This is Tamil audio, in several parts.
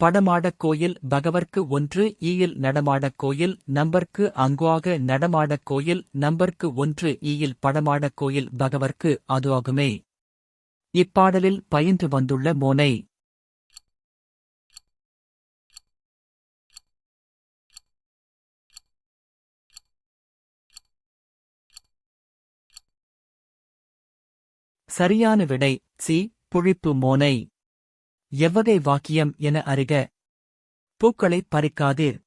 படமாடக் கோயில் பகவர்க்கு 1 ஈயில் நடமாடக் கோயில் நம்பர்க்கு அங்குவாக நடமாடக் கோயில் நம்பர்க்கு 1 ஈயில் படமாடக் கோயில் பகவர்க்கு அது ஆகுமே. இப்பாடலில் பயின்று வந்துள்ள மோனை. சரியான விடை சி. புழிப்பு மோனை. எவ்வகை வாக்கியம் என அறிக. பூக்களைப் பறிக்காதீர்.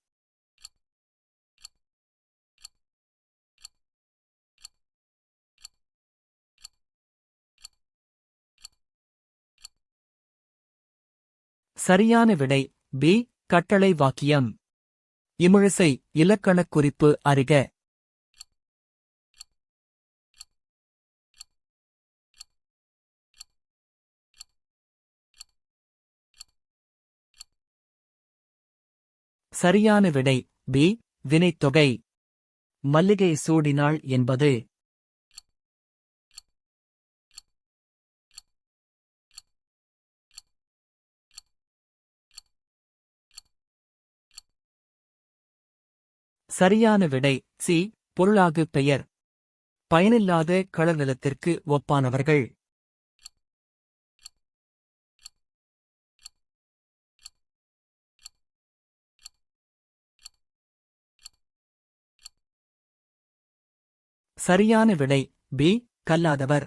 சரியான விடை பி. கட்டளை வாக்கியம். இமிழிசை இலக்கணக் குறிப்பு அறிக. சரியான விடை பி. வினைத்தொகை. மல்லிகை சூடினாள் என்பது. சரியான விடை சி. பொருளாகு பெயர். பயனில்லாத களநிலத்திற்கு ஒப்பானவர்கள். சரியான விடை பி. கல்லாதவர்.